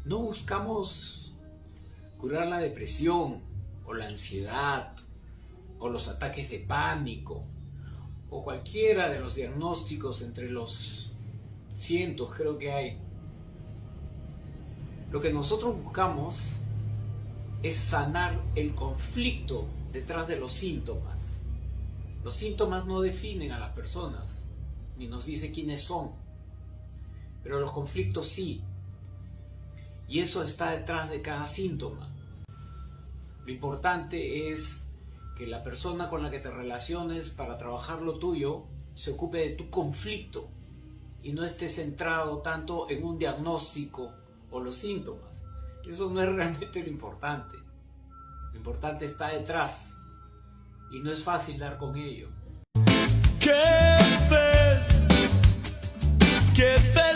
No buscamos curar la depresión o la ansiedad o los ataques de pánico o cualquiera de los diagnósticos entre los cientos creo que hay. Lo que nosotros buscamos es sanar el conflicto detrás de los síntomas. Los síntomas no definen a las personas, ni nos dice quiénes son, pero los conflictos sí. Y eso está detrás de cada síntoma. Lo importante es que la persona con la que te relaciones para trabajar lo tuyo se ocupe de tu conflicto y no esté centrado tanto en un diagnóstico o los síntomas. Eso no es realmente lo importante. Lo importante está detrás y no es fácil dar con ello. ¿Qué ves? ¿Qué ves?